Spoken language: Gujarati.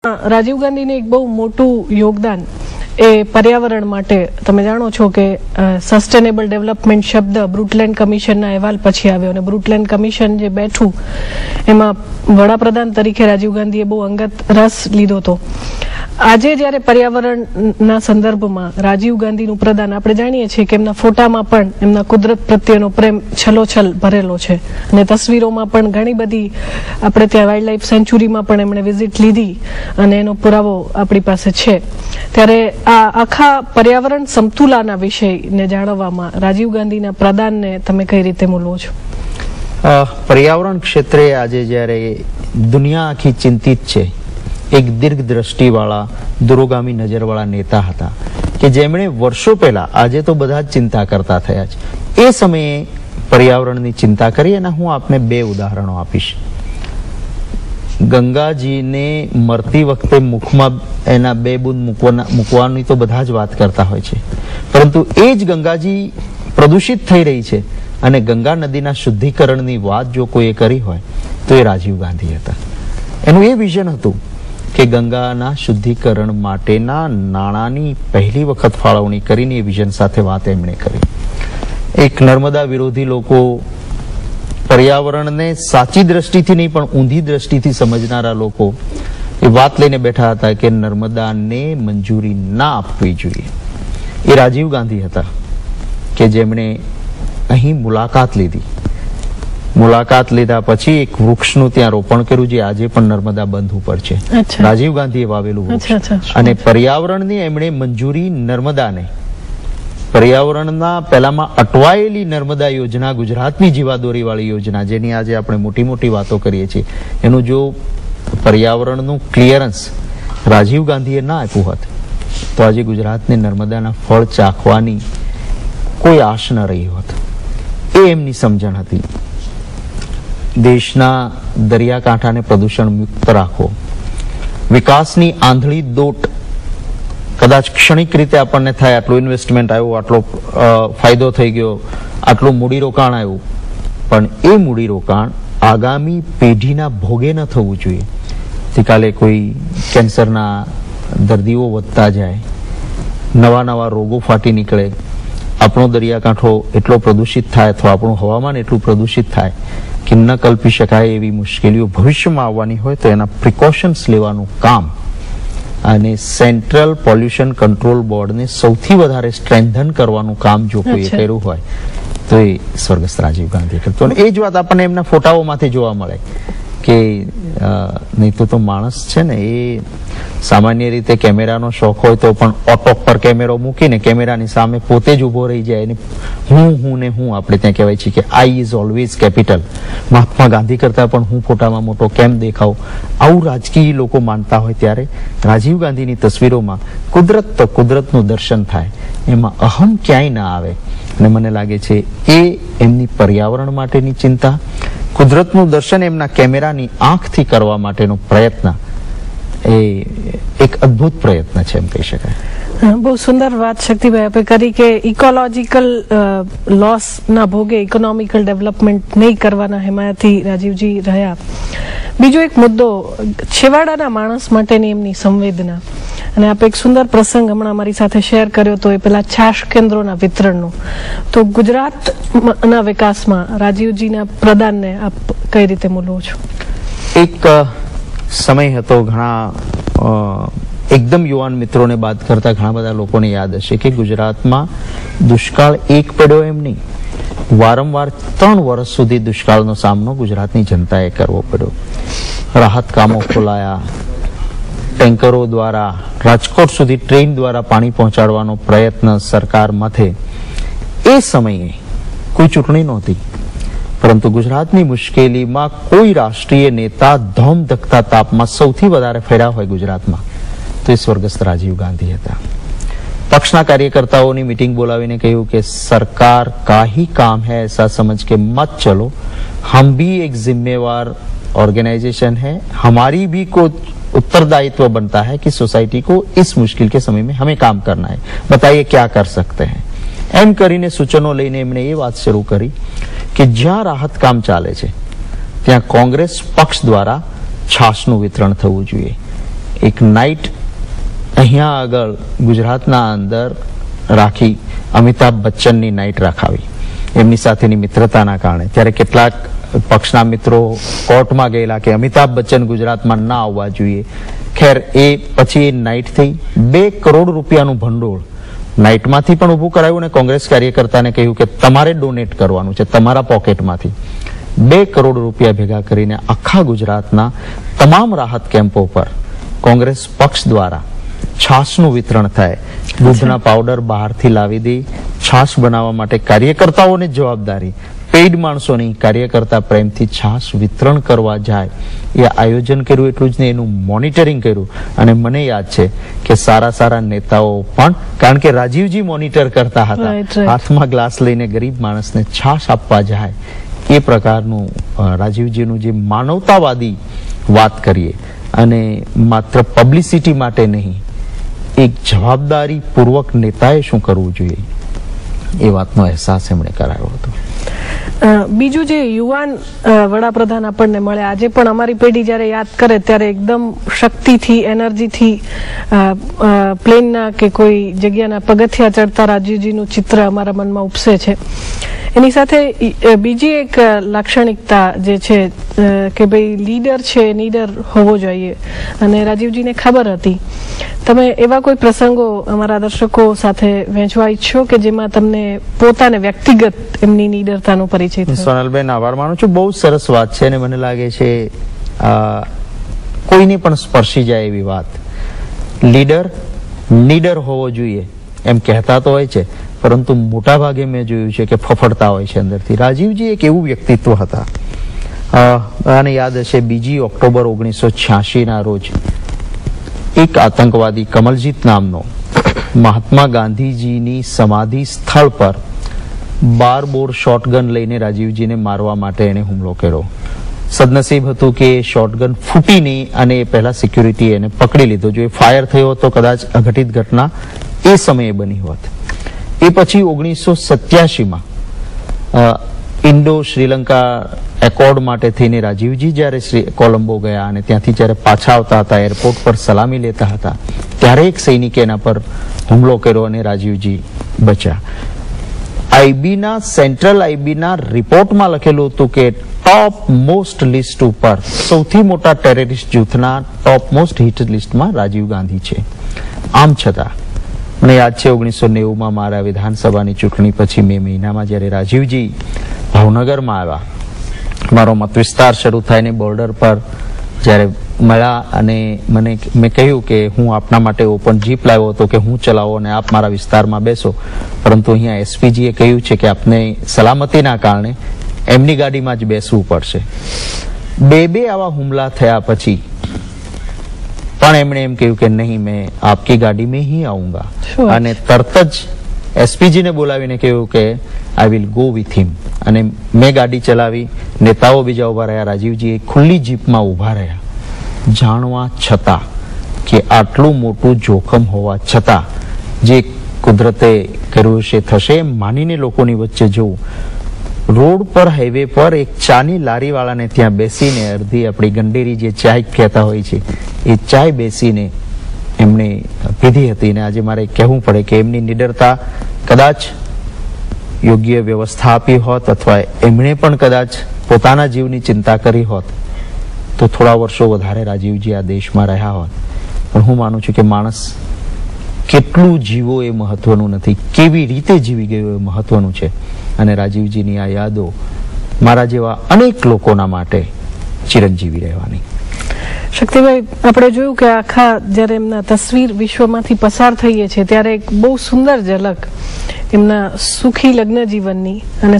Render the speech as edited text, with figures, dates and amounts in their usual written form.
રાજીવ ગાંધીને એક બહુ મોટું યોગદાન એ પર્યાવરણ માટે તમે જાણો છો કે સસ્ટેનેબલ ડેવલપમેન્ટ શબ્દ બ્રુટલેન્ડ કમિશનના અહેવાલ પછી આવ્યો અને બ્રુટલેન્ડ કમિશન જે બેઠું એમાં વડાપ્રધાન તરીકે રાજીવ ગાંધીએ બહુ અંગત રસ લીધો હતો. આજે જ્યારે પર્યાવરણના સંદર્ભમાં રાજીવ ગાંધીનું પ્રદાન આપણે જાણીએ છીએ કે એમના ફોટામાં પણ એમના કુદરત પ્રત્યેનો પ્રેમ છલોછલ ભરેલો છે અને તસવીરોમાં પણ ઘણી બધી આપણે ત્યાં વાઇલ્ડ લાઈફ સેન્ચુરીમાં પણ એમણે વિઝિટ લીધી અને એનો પુરાવો આપણી પાસે છે. ત્યારે આ આખા પર્યાવરણ સમતુલાના વિષયને જાણવામાં રાજીવ ગાંધીના પ્રદાનને તમે કઈ રીતે મૂલવો છો? પર્યાવરણ ક્ષેત્રે આજે જ્યારે દુનિયા આખી ચિંતિત છે, એક દીર્ઘ દ્રષ્ટિવાળા દૂરોગામી નજરવાળા નેતા હતા કે જેમણે વર્ષો પહેલા, આજે તો બધા જ ચિંતા કરતા થયા છે, એ સમયે પર્યાવરણની ચિંતા કરી. અને હું આપને બે ઉદાહરણો આપીશ. ગંગાજીને મરતી વખતે મુખમાં એના બે બૂંદ મૂકવાની તો બધા જ વાત કરતા હોય છે, પરંતુ એ જ ગંગાજી પ્રદૂષિત થઈ રહી છે અને ગંગા નદીના શુદ્ધિકરણની વાત જો કોઈએ કરી હોય તો એ રાજીવ ગાંધી હતા. એનું એ વિઝન હતું કે ગંગાના શુદ્ધિકરણ માટેના નાણાંની પહેલી વખત ફાળવણી કરીને એ વિઝન સાથે વાત એમણે કરી. એક નર્મદા વિરોધી લોકો, પર્યાવરણને સાચી દ્રષ્ટિથી નહીં પણ ઊંધી દ્રષ્ટિથી સમજનારા લોકો એ વાત લઈને બેઠા હતા કે નર્મદાને મંજૂરી ના આપવી જોઈએ. એ રાજીવ ગાંધી હતા કે જેમણે અહીં મુલાકાત લીધી. મુલાકાત લીધા પછી એક વૃક્ષનું ત્યાં રોપણ કર્યું જે આજે પણ નર્મદા બંધ ઉપર છે. રાજીવ ગાંધીએ વાવેલું વૃક્ષ. અને પર્યાવરણની એમણે મંજૂરી નર્મદાને, પર્યાવરણના પહેલામાં અટવાયેલી નર્મદા યોજના, ગુજરાતની જીવાદોરી વાળી યોજના જેની આજે આપણે મોટી મોટી વાતો કરીએ છીએ, એનું જો પર્યાવરણનું ક્લિયરન્સ રાજીવ ગાંધીએ ના આપ્યું હોત તો આજે ગુજરાતને નર્મદાના ફળ ચાખવાની કોઈ આશ ન રહી હોત. એ એમની સમજણ હતી. દેશના દરિયાકાંઠાને પ્રદૂષણ મુક્ત રાખવો, વિકાસની આંધળી દોટ કદાચ ક્ષણિક રીતે આપણને થાય, આટલું ઇન્વેસ્ટમેન્ટ આવ્યું, આટલો ફાયદો થઈ ગયો, આટલું મૂડીરોકાણ આવ્યું, પણ એ મૂડીરોકાણ આગામી પેઢીના ભોગે ન થવું જોઈએ. કાલે કોઈ કેન્સરના દર્દીઓ વધતા જાય, નવા નવા રોગો ફાટી નીકળે, આપણો દરિયાકાંઠો એટલો પ્રદૂષિત થાય અથવા આપણું હવામાન એટલું પ્રદૂષિત થાય કે ન કલ્પી શકાય એવી મુશ્કેલીઓ ભવિષ્યમાં આવવાની હોય તો એના પ્રિકોશન્સ લેવાનું કામ અને સેન્ટ્રલ પોલ્યુશન કંટ્રોલ બોર્ડને સૌથી વધારે સ્ટ્રેન્થન કરવાનું કામ જો કોઈએ કર્યું હોય તો એ સ્વર્ગસ્થ રાજીવ ગાંધી કરતો. અને એ જ વાત આપણને એમના ફોટાઓમાંથી જોવા મળે કે નહીં તો માણસ છે ને એ સામાન્ય રીતે કેમેરાનો શોખ હોય તો પણ ઓટો પર કેમેરો મૂકીને કેમેરાની સામે પોતે જ ઉભો રહી જાય. હું આપણે ત્યાં કહેવાય છે કે આઈ is always capital. Mahatma Gandhi કરતા પણ હું ફોટામાં મોટો કેમ દેખાવ, આવું રાજકીય લોકો માનતા હોય ત્યારે રાજીવ ગાંધીની તસવીરોમાં કુદરત તો કુદરતનું દર્શન થાય, એમાં અહમ ક્યાંય ના આવે. અને મને લાગે છે એ એમની પર્યાવરણ માટેની ચિંતા, કુદરતનું દર્શન એમના કેમેરાની આંખથી કરવા માટેનો પ્રયત્ન એ એક અદ્ભુત પ્રયત્ન છે એમ કહી શકાય. બહુ સુંદર વાત શક્તિભાઈ આપણે કરી કે ઇકોલોજીકલ લોસ ના ભોગે ઇકોનોમિકલ ડેવલપમેન્ટ નહીં કરવાના હિમાયતી રાજીવજી રહ્યા. બીજો એક મુદ્દો, છેવાડાના માણસ માટેની એમની સંવેદના. અને આપણે એક સુંદર પ્રસંગ હમણાં અમારી સાથે શેર કર્યો હતો એ પેલા છાશ કેન્દ્રોના વિતરણનો. તો ગુજરાતના વિકાસમાં રાજીવજીના પ્રદાનને આપ કઈ રીતે મૂલવો છો? એક સમય હતો, ઘણા એકદમ યુવાન મિત્રોને બાદ કરતા ઘણા બધા લોકોને યાદ હશે કે ગુજરાતમાં દુષ્કાળ એક પડ્યો એમ નહીં, વારંવાર 3 વર્ષ સુધી દુષ્કાળનો સામનો ગુજરાતની જનતાએ કરવો પડ્યો. રાહત કામો ખોલાયા, ટેન્કરો દ્વારા રાજકોટ સુધી ટ્રેન દ્વારા પાણી પહોંચાડવાનો પ્રયત્ન સરકાર માથે. એ સમયે કોઈ ચૂંટણી નહોતી, પરંતુ ગુજરાતની મુશ્કેલીમાં કોઈ રાષ્ટ્રીય નેતા ધોમ ધકતા તાપમાં સૌથી વધારે ફેર્યા હોય ગુજરાતમાં તો એ સ્વર્ગસ્થ રાજીવ ગાંધી હતા. પક્ષના કાર્યકર્તાઓની મીટિંગ બોલાવીને કહ્યું કે સરકાર કા ही काम है ऐसा समझ के मत चलो, हम भी एक जिम्मेवार ऑर्गेनाइजेशन है, हमारी भी को उत्तरदायित्व बनता है कि सोसाइटी को इस मुश्किल के समय में हमें काम करना है, बताइए क्या कर सकते हैं. એમ કરીને સૂચનો લઈને એમણે એ વાત શરૂ કરી કે જ્યાં રાહત કામ ચાલે છે ત્યાં કોંગ્રેસ પક્ષ દ્વારા છાશનું વિતરણ થવું જોઈએ. એક નાઇટ અહીંયા આગળ ગુજરાતના અંદર રાખી અમિતાભ બચ્ચનની નાઇટ રાખાવી એમની સાથેની મિત્રતાના કારણે. ત્યારે કેટલાક પક્ષના મિત્રો કોર્ટમાં ગયેલા કે અમિતાભ બચ્ચન ગુજરાતમાં ના આવવા જોઈએ. ખેર એ પછી એ નાઇટ થઈ 2 કરોડ રૂપિયાનું ભંડોળ નાઇટમાંથી પણ ઊભું કરાયું અને કોંગ્રેસ કાર્યકર્તાને કહ્યું કે તમારે ડોનેટ કરવાનું છે તમારા પોકેટમાંથી. 2 કરોડ રૂપિયા ભેગા કરીને આખા ગુજરાતના તમામ રાહત કેમ્પો પર કોંગ્રેસ પક્ષ દ્વારા છાશનું વિતરણ થાય. દૂધના પાવડર બહારથી લાવી દે, છાશ બનાવવા માટે કાર્યકર્તાઓને જવાબદારી, પેઇડ માણસોની કાર્યકર્તા પ્રેમથી છાશ વિતરણ કરવા જાય એ આયોજન કર્યું. એટલું જ નહીં, એનું મોનિટરિંગ કર્યું. અને મને યાદ છે કે સારા સારા નેતાઓ પણ, કારણ કે રાજીવજી મોનિટર કરતા હતા, હાથમાં ગ્લાસ લઈને ગરીબ માણસને છાશ આપવા જાય. એ પ્રકારનું રાજીવજીનું જે માનવતાવાદી વાત કરીએ અને માત્ર પબ્લિસિટી માટે નહીં, એક જવાબદારી પૂર્વક નેતાએ શું કરવું જોઈએ એ વાતનો અહેસાસ એમણે કરાવ્યો હતો. બીજું જે યુવાન વડાપ્રધાન આપણને મળે, આજે પણ અમારી પેઢી જ્યારે યાદ કરે ત્યારે એકદમ શક્તિથી, એનર્જીથી પ્લેનના કે કોઈ જગ્યાના પગથિયા ચડતા રાજીવજીનું ચિત્ર અમારા મનમાં ઉપસે છે. એની સાથે બીજી એક લાક્ષણિકતા જે છે કે ભાઈ લીડર છે, નીડર હોવો જોઈએ અને રાજીવજીને ખબર હતી. તમે એવા કોઈ પ્રસંગો અમારા દર્શકો સાથે વહેંચવા ઈચ્છો કે જેમાં તમને પોતાને વ્યક્તિગત એમની નીડરતાનો પરિચય થયો? સોનલબેન, આભાર માનું છું. બહુ સરસ વાત છે અને મને લાગે છે કોઈને પણ સ્પર્શી જાય એવી વાત. લીડર નીડર હોવો જોઈએ એમ કહેતા તો હોય છે, પરંતુ મોટા ભાગે મેં જોયું છે કે ફફડતા હોય છે અંદરથી. રાજીવજી એક એવું વ્યક્તિત્વ હતા. આને યાદ હશે, 2 ઓક્ટોબર 1986 ના રોજ એક આતંકવાદી કમલજીત નામનો મહાત્મા ગાંધીજીની સમાધિ સ્થળ પર 12 બોર શોટગન લઈને રાજીવજીને મારવા માટે એને હુમલો કર્યો. સદનસીબ હતું કે શોટગન ફૂટી નહીં અને એ પહેલા સિક્યુરિટી એને પકડી લીધો. જો એ ફાયર થયો તો કદાચ અઘટિત ઘટના એ સમયે બની હોત. એ પછી 1987માં ઇન્ડો શ્રીલંકા એકોર્ડ માટે થઈને રાજીવજી જ્યારે કોલંબો ગયા અને ત્યાંથી જ્યારે પાછા આવતા હતા, એરપોર્ટ પર સલામી લેતા હતા, ત્યારે એક સૈનિકે એના પર હુમલો કર્યો અને રાજીવજી બચ્યા. આઈબીના, સેન્ટ્રલ આઈબીના રિપોર્ટમાં લખેલું હતું કે ટોપ મોસ્ટ લિસ્ટ ઉપર, સૌથી મોટા ટેરરિસ્ટ જૂથના ટોપ મોસ્ટ હિટ લિસ્ટમાં રાજીવ ગાંધી છે. આમ છતાં મને યાદ છે 1990માં મારા વિધાનસભાની ચૂંટણી પછી મે મહિનામાં જ્યારે રાજીવજી ભાવનગરમાં આવ્યા, મારો મત વિસ્તાર શરૂ થાય ને બોર્ડર પર જ્યારે મળ્યા અને મેં કહ્યું કે હું આપના માટે ઓપન જીપ લાવ્યો હતો કે હું ચલાવો અને આપ મારા વિસ્તારમાં બેસો, પરંતુ અહીંયા એસપીજીએ કહ્યું છે કે આપને સલામતીના કારણે એમની ગાડીમાં જ બેસવું પડશે. 2 આવા હુમલા થયા પછી પણ એમણે એમ કહ્યું કે નહીં, મેં આપકી ગાડી में ही आऊंगा. અને તરત જ એસપીજીને બોલાવીને કહ્યું કે I will go with him. અને મેં ગાડી ચલાવી, નેતાઓ બીજા ઉભા રહ્યા, રાજીવજી ખુલ્લી જીપમાં ઉભા રહ્યા. જાણવા છતાં કે આટલું મોટું જોખમ હોવા છતાં જે કુદરતે કર્યું છે થશે એમ માનીને લોકોની વચ્ચે જવું. રોડ પર, હાઈવે પર એક ચાની લારી વાળાને ત્યાં બેસીને અડધી આપણી ગંડેરી જે ચાય કહેતા હોય છે એ ચાય બેસીને એમણે પીધી હતી. ને આજે મારે કહેવું પડે કે એમની નિડરતા કદાચ યોગ્ય વ્યવસ્થા આપી હોત અથવા એમણે પણ કદાચ પોતાના જીવની ચિંતા કરી હોત તો થોડા વર્ષો વધારે રાજીવજી આ દેશમાં રહ્યા હોત. પણ હું માનું છું કે માણસ કેટલું જીવો એ મહત્વનું નથી, કેવી રીતે જીવી ગયો એ મહત્વનું છે. અને રાજીવજીની આ યાદો મારા જેવા અનેક લોકોના માટે ચિરંજીવી રહેવાની. શક્તિભાઈ, આપણે જોયું કે આખા જ્યારે એમના તસવીર વિશ્વમાંથી પસાર થઈએ છીએ ત્યારે એક બહુ સુંદર ઝલક એમના સુખી લગ્ન જીવનની અને